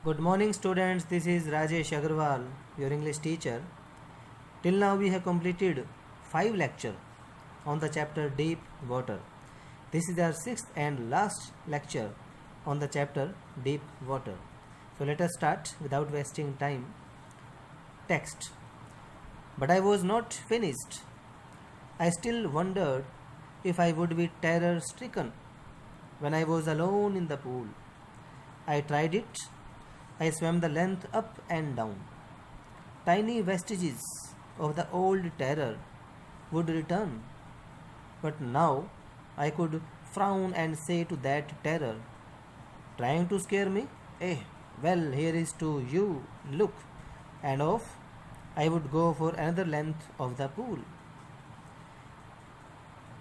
Good morning, students. This is Rajesh Agarwal, your English teacher. Till now, we have completed 5 lectures on the chapter Deep Water. This is our sixth and last lecture on the chapter Deep Water. So, let us start without wasting time. Text. But I was not finished. I still wondered if I would be terror stricken when I was alone in the pool. I tried it. I swam the length up and down. Tiny vestiges of the old terror would return. But now I could frown and say to that terror, trying to scare me, well, here is to you, look, and off I would go for another length of the pool.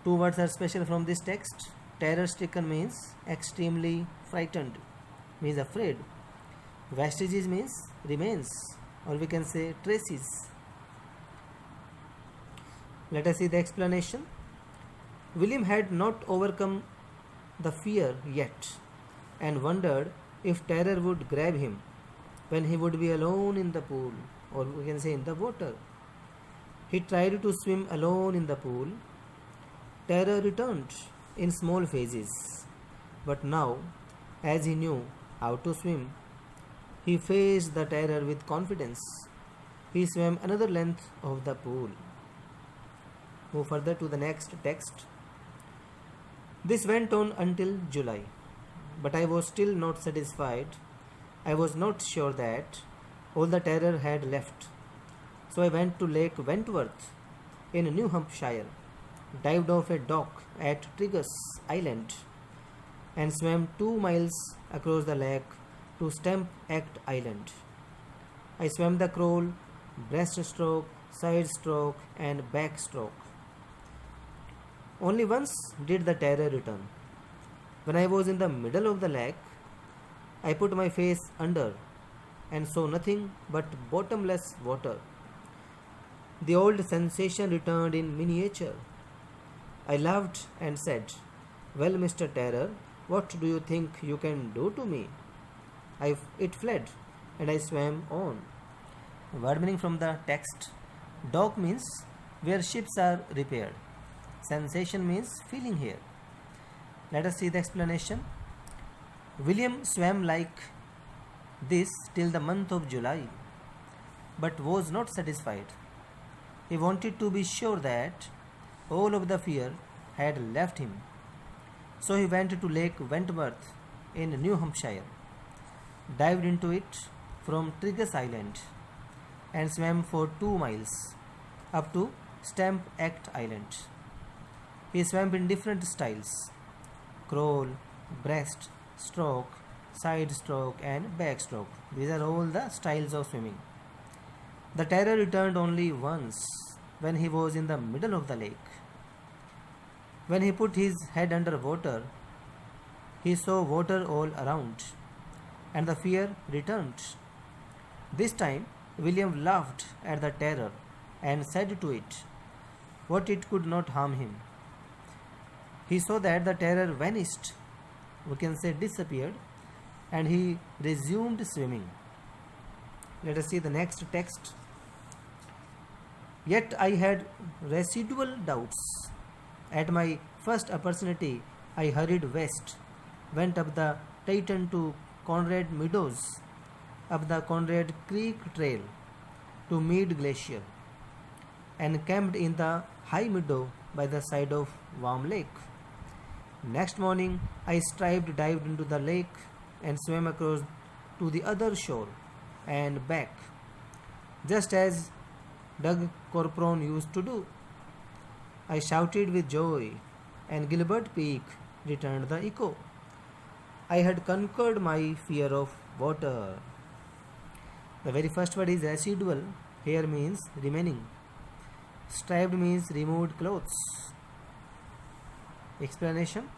Two words are special from this text. Terror stricken means extremely frightened, means afraid. Vestiges means remains, or we can say traces. Let us see the explanation. William had not overcome the fear yet and wondered if terror would grab him when he would be alone in the pool, or we can say in the water. He tried to swim alone in the pool. Terror returned in small phases, but now, as he knew how to swim, he faced the terror with confidence. He swam another length of the pool. Move further to the next text. This went on until July, but I was still not satisfied. I was not sure that all the terror had left. So I went to Lake Wentworth in New Hampshire, dived off a dock at Trigus Island, and swam 2 miles across the lake to Stamp Act Island. I swam the crawl, breaststroke, side stroke, and backstroke. Only once did the terror return. When I was in the middle of the lake, I put my face under and saw nothing but bottomless water. The old sensation returned in miniature. I laughed and said, well, Mr. Terror, what do you think you can do to me? It fled, and I swam on. Word meaning from the text. Dock means where ships are repaired. Sensation means feeling here. Let us see the explanation. William swam like this till the month of July, but was not satisfied. He wanted to be sure that all of the fear had left him. So he went to Lake Wentworth in New Hampshire, dived into it from Trigus Island, and swam for 2 miles up to Stamp Act Island. He swam in different styles: crawl, breast, stroke, side stroke, and backstroke. These are all the styles of swimming. The terror returned only once, when he was in the middle of the lake. When he put his head under water, he saw water all around, and the fear returned. This time, William laughed at the terror and said to it what it could not harm him. He saw that the terror vanished, we can say disappeared, and he resumed swimming. Let us see the next text. Yet I had residual doubts. At my first opportunity, I hurried west, went up the Titan to Conrad Meadows, up the Conrad Creek Trail to Mead Glacier, and camped in the high meadow by the side of Warm Lake. Next morning, I dived into the lake and swam across to the other shore and back, just as Doug Corpron used to do. I shouted with joy, and Gilbert Peak returned the echo. I had conquered my fear of water. The very first word is residual. Here means remaining. Striped means removed clothes. Explanation.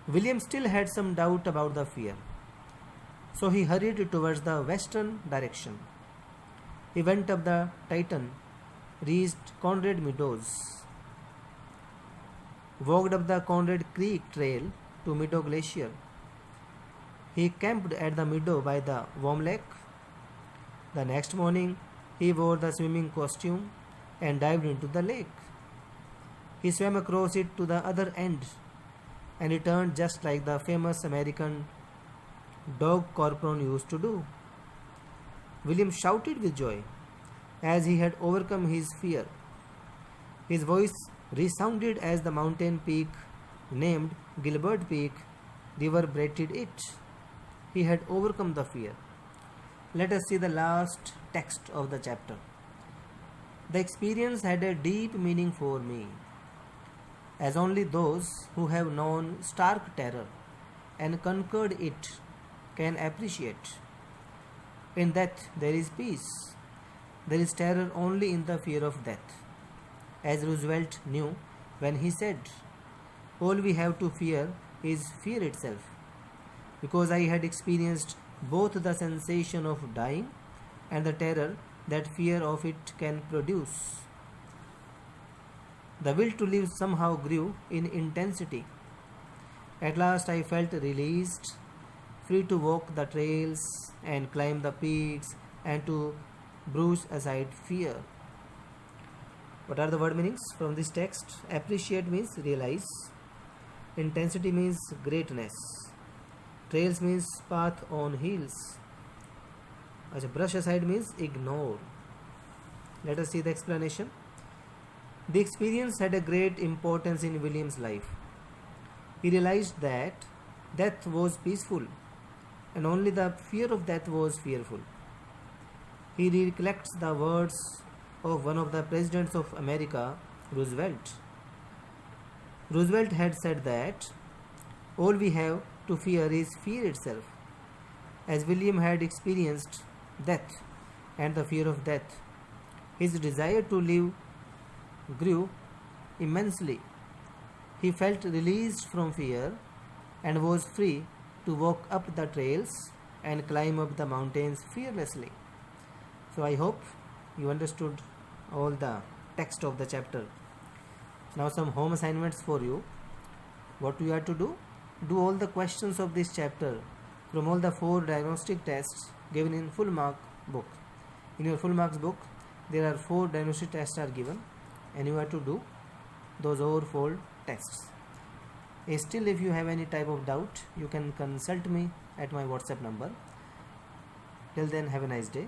William still had some doubt about the fear, so he hurried towards the western direction. He went up the Titan, reached Conrad Meadows, walked up the Conrad Creek Trail to Meadow Glacier. He camped at the meadow by the warm lake. The next morning, he wore the swimming costume and dived into the lake. He swam across it to the other end and returned just like the famous American dog Corcoran used to do. William shouted with joy as he had overcome his fear. His voice resounded as the mountain peak named Gilbert Peak reverberated it. He had overcome the fear. Let us see the last text of the chapter. The experience had a deep meaning for me, as only those who have known stark terror and conquered it can appreciate. In death there is peace. There is terror only in the fear of death, as Roosevelt knew when he said, "All we have to fear is fear itself," because I had experienced both the sensation of dying and the terror that fear of it can produce. The will to live somehow grew in intensity. At last I felt released, free to walk the trails and climb the peaks and to brush aside fear. What are the word meanings from this text? Appreciate means realize. Intensity means greatness. Trails means path on hills. Brush aside means ignore. Let us see the explanation. The experience had a great importance in William's life. He realized that death was peaceful and only the fear of death was fearful. He recollects the words of one of the presidents of America, Roosevelt. Roosevelt had said that all we have to fear is fear itself. As William had experienced death and the fear of death, his desire to live grew immensely. He felt released from fear and was free to walk up the trails and climb up the mountains fearlessly. So I hope you understood all the text of the chapter. Now some home assignments for you. What you have to do? Do all the questions of this chapter from all the 4 diagnostic tests given in full mark book. In your full marks book, there are 4 diagnostic tests are given and you have to do those over 4 tests. Still, if you have any type of doubt, you can consult me at my WhatsApp number. Till then, have a nice day.